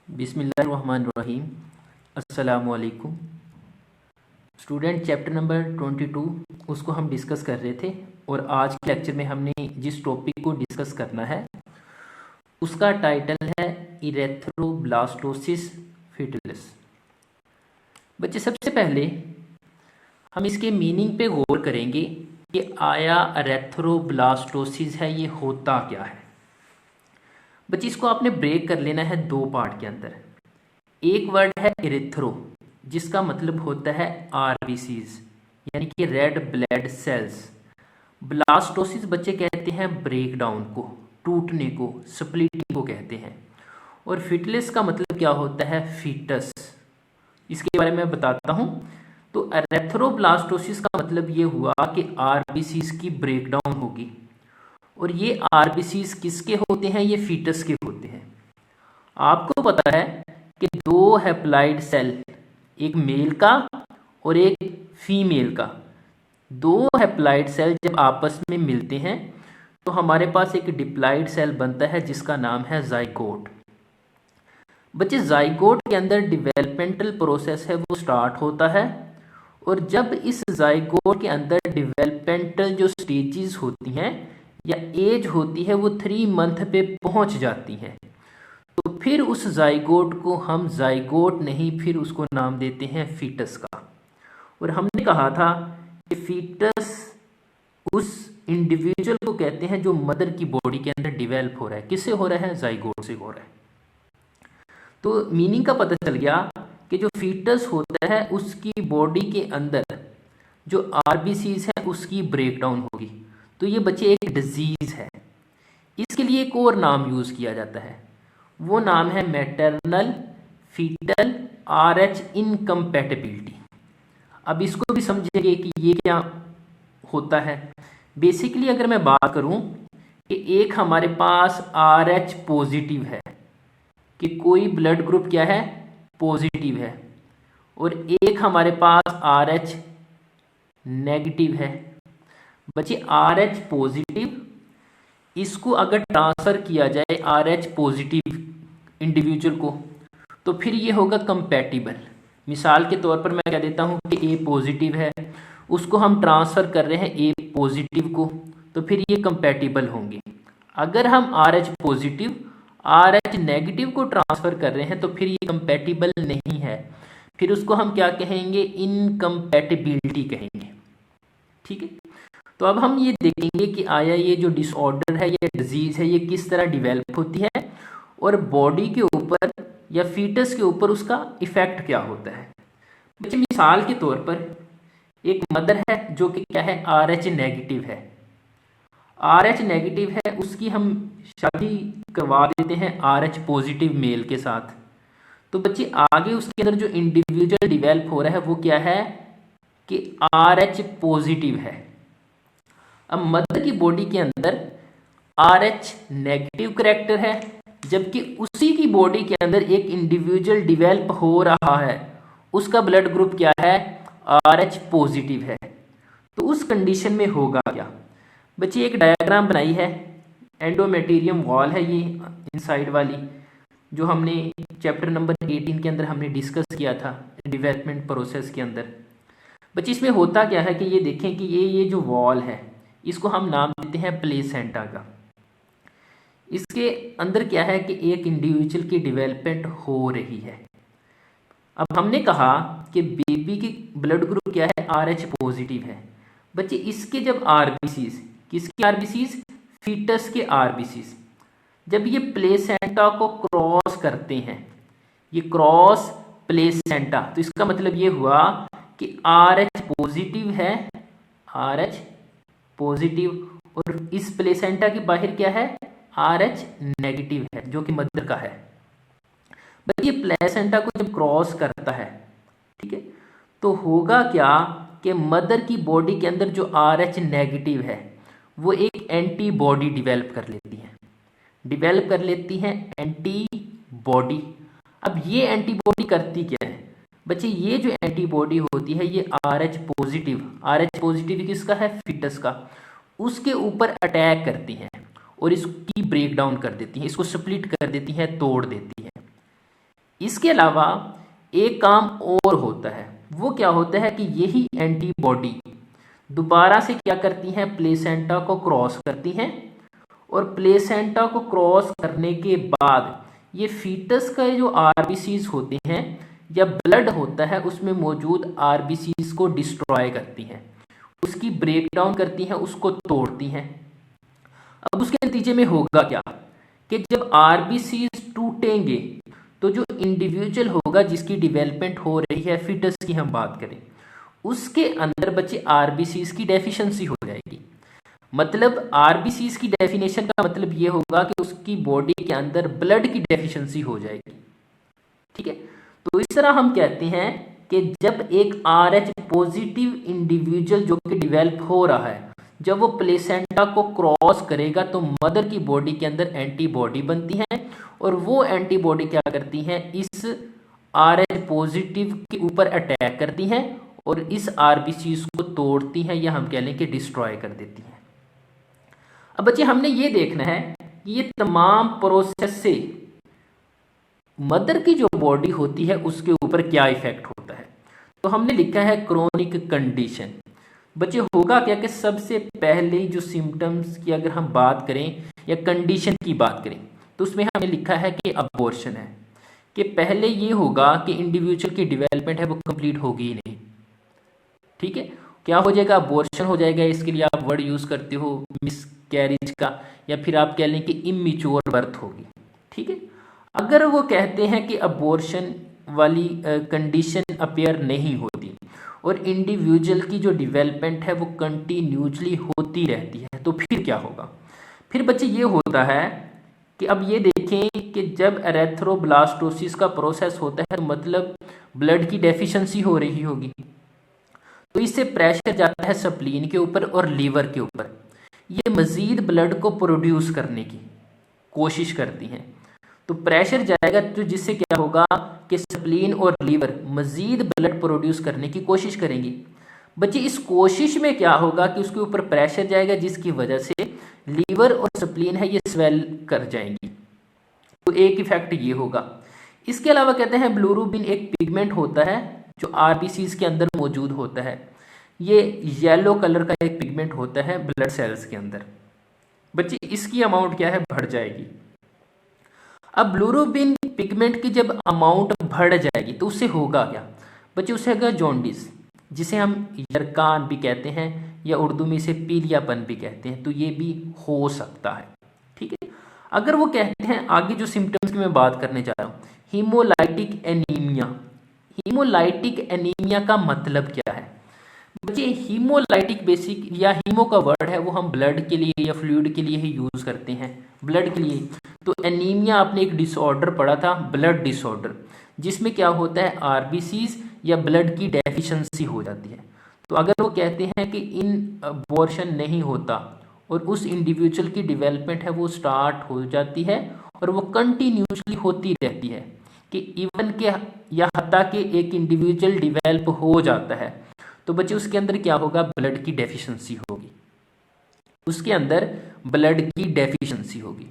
बिस्मिल्लाहिर्रहमानिर्रहीम। अस्सलामुअलैकुम student. Chapter number 22 उसको हम डिस्कस कर रहे थे और आज के लेक्चर में हमने जिस टॉपिक को डिस्कस करना है उसका टाइटल है इरेथ्रोब्लास्टोसिस फीटलिस। बच्चे, सबसे पहले हम इसके मीनिंग पे गौर करेंगे कि आया इरेथ्रोब्लास्टोसिस है, ये होता क्या है। बच्चे, इसको आपने ब्रेक कर लेना है दो पार्ट के अंदर। एक वर्ड है इरेथ्रो, जिसका मतलब होता है आरबीसीज यानी कि रेड ब्लड सेल्स। ब्लास्टोसिस बच्चे कहते हैं ब्रेक डाउन को, टूटने को, स्प्लिटिंग को कहते हैं। और फिटलेस का मतलब क्या होता है, फीटस। इसके बारे में बताता हूँ। तो एरेथ्रोब्लास्टोसिस का मतलब ये हुआ कि आरबीसीज की ब्रेकडाउन होगी। और ये आरबीसीज किसके होते हैं, ये फीटस के होते हैं। आपको पता है कि दो हैप्लॉइड सेल, एक मेल का और एक फीमेल का, दो हैप्लॉइड सेल जब आपस में मिलते हैं तो हमारे पास एक डिप्लॉइड सेल बनता है जिसका नाम है जाइगोट। बच्चे, जाइगोट के अंदर डिवेलपमेंटल प्रोसेस है वो स्टार्ट होता है। और जब इस जाइगोट के अंदर डिवेलपमेंटल जो स्टेजेस होती हैं या एज होती है वो 3 मंथ पे पहुंच जाती है, तो फिर उस जाइगोट को हम जाइगोट नहीं, फिर उसको नाम देते हैं फीटस का। और हमने कहा था कि फीटस उस इंडिविजुअल को कहते हैं जो मदर की बॉडी के अंदर डिवेल्प हो रहा है। किससे हो रहा है, जाइगोट से हो रहा है। तो मीनिंग का पता चल गया कि जो फीटस होता है उसकी बॉडी के अंदर जो आरबीसीज है उसकी ब्रेकडाउन होगी। तो ये बच्चे एक डिजीज है। इसके लिए एक और नाम यूज किया जाता है, वो नाम है मैटरनल फीटल RH इनकम्पैटिबिलिटी। अब इसको भी समझेंगे कि ये क्या होता है। बेसिकली अगर मैं बात करूं कि एक हमारे पास RH पॉजिटिव है, कि कोई ब्लड ग्रुप क्या है, पॉजिटिव है, और एक हमारे पास RH नेगेटिव है। बच्चे, RH पॉजिटिव, इसको अगर ट्रांसफ़र किया जाए RH पॉजिटिव इंडिविजुअल को तो फिर ये होगा कंपैटिबल। मिसाल के तौर पर मैं कह देता हूँ कि A पॉजिटिव है, उसको हम ट्रांसफ़र कर रहे हैं A पॉजिटिव को, तो फिर ये कंपैटिबल होंगे। अगर हम RH पॉजिटिव RH नेगेटिव को ट्रांसफ़र कर रहे हैं तो फिर ये कंपैटिबल नहीं है, फिर उसको हम क्या कहेंगे, इनकम्पैटिबिलिटी कहेंगे। ठीक है। तो अब हम ये देखेंगे कि आया ये जो डिसऑर्डर है या डिजीज़ है ये किस तरह डिवेल्प होती है और बॉडी के ऊपर या फीटस के ऊपर उसका इफेक्ट क्या होता है। बच्चे, मिसाल के तौर पर एक मदर है जो कि क्या है, RH नेगेटिव है। RH नेगेटिव है, उसकी हम शादी करवा देते हैं RH पॉजिटिव मेल के साथ। तो बच्चे, आगे उसके अंदर जो इंडिविजुअल डिवेल्प हो रहा है वो क्या है कि RH पॉजिटिव है। अब मदर की बॉडी के अंदर RH नेगेटिव करेक्टर है, जबकि उसी की बॉडी के अंदर एक इंडिविजुअल डिवेल्प हो रहा है, उसका ब्लड ग्रुप क्या है, RH पॉजिटिव है। तो उस कंडीशन में होगा क्या। बच्चे, एक डायग्राम बनाई है, एंडोमेटेरियम वॉल है ये इनसाइड वाली, जो हमने चैप्टर नंबर 18 के अंदर हमने डिस्कस किया था डिवेलपमेंट प्रोसेस के अंदर। बच्चे, इसमें होता क्या है कि ये देखें कि ये जो वॉल है इसको हम नाम देते हैं प्लेसेंटा का। इसके अंदर क्या है कि एक इंडिविजुअल की डेवलपमेंट हो रही है। अब हमने कहा कि बेबी की ब्लड ग्रुप क्या है, RH पॉजिटिव है। बच्चे, इसके जब आरबीसीज, किसके आरबीसीज, फीटस के आरबीसीज, जब ये प्लेसेंटा को क्रॉस करते हैं, ये क्रॉस प्लेसेंटा, तो इसका मतलब ये हुआ कि RH पॉजिटिव है, RH पॉजिटिव, और इस प्लेसेंटा के बाहर क्या है, RH नेगेटिव है जो कि मदर का है। बस ये प्लेसेंटा को जब क्रॉस करता है, ठीक है, तो होगा क्या कि मदर की बॉडी के अंदर जो RH नेगेटिव है वो एक एंटीबॉडी डिवेल्प कर लेती है, एंटीबॉडी। अब ये एंटीबॉडी करती क्या है बच्चे, ये जो एंटीबॉडी होती है ये RH पॉजिटिव किसका है, फीटस का, उसके ऊपर अटैक करती हैं और इसकी ब्रेक डाउन कर देती हैं, इसको स्प्लिट कर देती हैं, तोड़ देती हैं। इसके अलावा एक काम और होता है, वो क्या होता है कि यही एंटीबॉडी दोबारा से क्या करती हैं, प्लेसेंटा को क्रॉस करती हैं, और प्लेसेंटा को क्रॉस करने के बाद ये फीटस का जो आरबीसीज होते हैं या ब्लड होता है उसमें मौजूद आरबीसीज को डिस्ट्रॉय करती हैं, उसकी ब्रेक डाउन करती हैं, उसको तोड़ती हैं। अब उसके नतीजे में होगा क्या कि जब आरबीसीज टूटेंगे तो जो इंडिविजुअल होगा जिसकी डेवलपमेंट हो रही है, फिटस की हम बात करें, उसके अंदर बच्चे आरबीसीज की डेफिशिएंसी हो जाएगी। मतलब आरबीसीज की डेफिनेशन का मतलब ये होगा कि उसकी बॉडी के अंदर ब्लड की डेफिशिएंसी हो जाएगी। ठीक है, तो इस तरह हम कहते हैं कि जब एक आरएच पॉजिटिव इंडिविजुअल जो कि डेवलप हो रहा है, जब वो प्लेसेंटा को क्रॉस करेगा तो मदर की बॉडी के अंदर एंटीबॉडी बनती है, और वो एंटीबॉडी क्या करती हैं, इस आरएच पॉजिटिव के ऊपर अटैक करती हैं और इस आरबीसीज को तोड़ती हैं, या हम कह लें कि डिस्ट्रॉय कर देती हैं। अब बच्चे हमने ये देखना है कि ये तमाम प्रोसेस से मदर की जो बॉडी होती है उसके ऊपर क्या इफेक्ट होता है। तो हमने लिखा है क्रोनिक कंडीशन। बच्चे होगा क्या कि सबसे पहले जो सिम्टम्स की अगर हम बात करें या कंडीशन की बात करें तो उसमें हमने लिखा है कि अबॉर्शन है, कि पहले ये होगा कि इंडिविजुअल की डेवलपमेंट है वो कंप्लीट होगी ही नहीं। ठीक है, क्या हो जाएगा, अबॉर्शन हो जाएगा। इसके लिए आप वर्ड यूज करते हो मिसकैरेज का, या फिर आप कह लें कि इमेच्योर बर्थ होगी। ठीक है, अगर वो कहते हैं कि अबॉर्शन वाली कंडीशन अपेयर नहीं होती और इंडिविजुअल की जो डेवलपमेंट है वो कंटिन्यूसली होती रहती है, तो फिर क्या होगा। फिर बच्चे ये होता है कि अब ये देखें कि जब एरेथ्रोब्लास्टोसिस का प्रोसेस होता है मतलब ब्लड की डेफिशिएंसी हो रही होगी, तो इससे प्रेशर जाता है स्प्लीन के ऊपर और लीवर के ऊपर। ये मजीद ब्लड को प्रोड्यूस करने की कोशिश करती हैं, तो प्रेशर जाएगा तो जिससे क्या होगा कि स्प्लीन और लीवर मजीद ब्लड प्रोड्यूस करने की कोशिश करेंगी। बच्चे इस कोशिश में क्या होगा कि उसके ऊपर प्रेशर जाएगा जिसकी वजह से लीवर और स्प्लीन है ये स्वेल कर जाएंगी, तो एक इफेक्ट ये होगा। इसके अलावा कहते हैं ब्लूरुबिन एक पिगमेंट होता है जो आरबीसीज के अंदर मौजूद होता है, ये येलो कलर का एक पिगमेंट होता है ब्लड सेल्स के अंदर। बच्चे इसकी अमाउंट क्या है, बढ़ जाएगी। अब ब्लूरुबिन पिगमेंट की जब अमाउंट बढ़ जाएगी तो उससे होगा क्या बच्चे, उससे होगा जॉन्डिस, जिसे हम यरकान भी कहते हैं या उर्दू में इसे पीलियापन भी कहते हैं, तो ये भी हो सकता है। ठीक है, अगर वो कहते हैं आगे जो सिम्टम्स की मैं बात करने जा रहा हूँ, हीमोलाइटिक एनीमिया। हीमोलाइटिक एनीमिया का मतलब क्या है बच्चे, हीमोलाइटिक बेसिक या हीमो का वर्ड है वो हम ब्लड के लिए या फ्लूइड के लिए ही यूज करते हैं, ब्लड के लिए। तो एनीमिया आपने एक डिसऑर्डर पढ़ा था, ब्लड डिसऑर्डर, जिसमें क्या होता है आरबीसीज या ब्लड की डेफिशिएंसी हो जाती है। तो अगर वो कहते हैं कि इन अबॉर्शन नहीं होता और उस इंडिविजुअल की डेवलपमेंट है वो स्टार्ट हो जाती है और वो कंटिन्यूसली होती रहती है, कि इवन के या हत्ता के एक इंडिविजुअल डेवलप हो जाता है, तो बच्चे उसके अंदर क्या होगा, ब्लड की डेफिशिएंसी होगी, उसके अंदर ब्लड की डेफिशिएंसी होगी।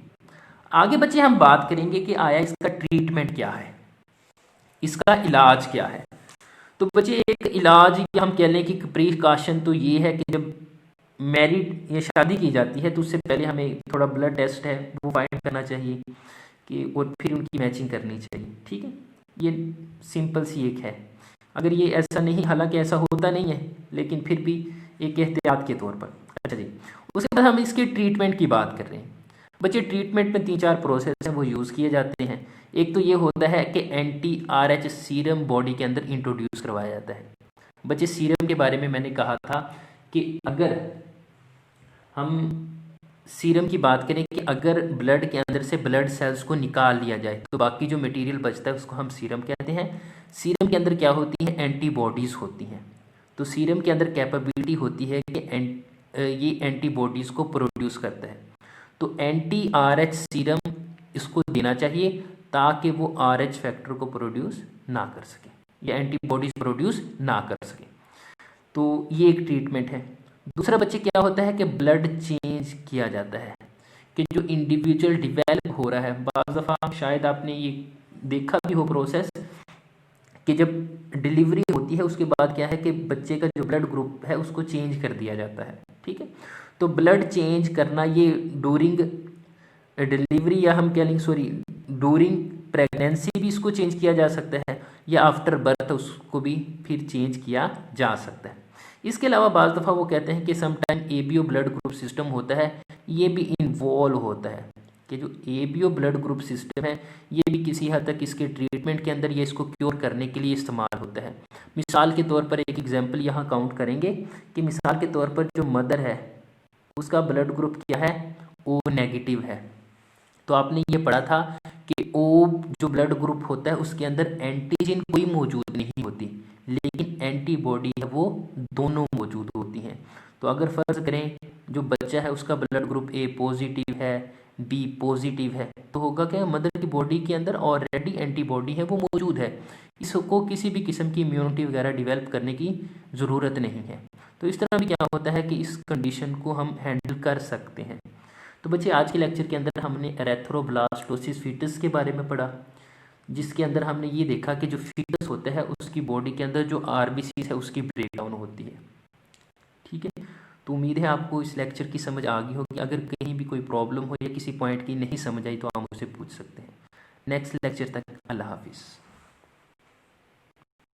आगे बच्चे हम बात करेंगे कि आया इसका ट्रीटमेंट क्या है, इसका इलाज क्या है। तो बच्चे एक इलाज या हम कह लें कि प्रिकॉशन तो ये है कि जब मैरिड या शादी की जाती है तो उससे पहले हमें थोड़ा ब्लड टेस्ट है वो फाइंड करना चाहिए कि, और फिर उनकी मैचिंग करनी चाहिए। ठीक है, ये सिंपल सी एक है। अगर ये ऐसा नहीं, हालांकि ऐसा होता नहीं है, लेकिन फिर भी एक एहतियात के तौर पर। अच्छा जी, उसके बाद हम इसके ट्रीटमेंट की बात कर रहे हैं। बच्चे ट्रीटमेंट में 3-4 प्रोसेस हैं वो यूज़ किए जाते हैं। एक तो ये होता है कि एंटी आरएच सीरम बॉडी के अंदर इंट्रोड्यूस करवाया जाता है। बच्चे सीरम के बारे में मैंने कहा था कि अगर हम सीरम की बात करें कि अगर ब्लड के अंदर से ब्लड सेल्स को निकाल लिया जाए तो बाकी जो मटेरियल बचता है उसको हम सीरम कहते हैं। सीरम के अंदर क्या होती है, एंटीबॉडीज़ होती हैं। तो सीरम के अंदर कैपेबिलिटी होती है कि ये एंटीबॉडीज़ को प्रोड्यूस करता है। तो एंटी आरएच सीरम इसको देना चाहिए ताकि वो आरएच फैक्टर को प्रोड्यूस ना कर सके या एंटीबॉडीज प्रोड्यूस ना कर सके। तो ये एक ट्रीटमेंट है। दूसरा बच्चे क्या होता है कि ब्लड चेंज किया जाता है, कि जो इंडिविजुअल डिवेल्प हो रहा है, बाज़ दफ़ा शायद आपने ये देखा भी हो प्रोसेस कि जब डिलीवरी होती है उसके बाद क्या है कि बच्चे का जो ब्लड ग्रुप है उसको चेंज कर दिया जाता है। ठीक है, तो ब्लड चेंज करना ये डूरिंग डिलीवरी या हम कह लेंगे सॉरी डूरिंग प्रेगनेंसी भी इसको चेंज किया जा सकता है, या आफ्टर बर्थ उसको भी फिर चेंज किया जा सकता है। इसके अलावा बाज़ दफ़ा वो कहते हैं कि sometime ABO blood group system होता है, ये भी इन्वॉल्व होता है कि जो एबीओ ब्लड ग्रुप सिस्टम है ये भी किसी हद तक इसके ट्रीटमेंट के अंदर या इसको क्योर करने के लिए इस्तेमाल होता है। मिसाल के तौर पर एक एग्जांपल यहाँ काउंट करेंगे कि मिसाल के तौर पर जो मदर है उसका ब्लड ग्रुप क्या है, ओ नेगेटिव है। तो आपने ये पढ़ा था कि ओ जो ब्लड ग्रुप होता है उसके अंदर एंटीजन कोई मौजूद नहीं होती, लेकिन एंटीबॉडी है वो दोनों मौजूद होती हैं। तो अगर फ़र्ज़ करें जो बच्चा है उसका ब्लड ग्रुप ए पॉजिटिव है, बी पॉजिटिव है, तो होगा क्या, मदर की बॉडी के अंदर ऑलरेडी एंटीबॉडी है वो मौजूद है, इसको किसी भी किस्म की इम्यूनिटी वगैरह डेवलप करने की ज़रूरत नहीं है। तो इस तरह भी क्या होता है कि इस कंडीशन को हम हैंडल कर सकते हैं। तो बच्चे आज के लेक्चर के अंदर हमने एरेथ्रोब्लास्टोसिस फीटस के बारे में पढ़ा, जिसके अंदर हमने ये देखा कि जो फीटस होता है उसकी बॉडी के अंदर जो आरबीसी है उसकी ब्रेकडाउन होती है। ठीक है, तो उम्मीद है आपको इस लेक्चर की समझ आ गई होगी। अगर कहीं भी कोई प्रॉब्लम हो या किसी पॉइंट की नहीं समझ आई तो आप मुझसे पूछ सकते हैं। नेक्स्ट लेक्चर तक अल्लाह हाफिज़।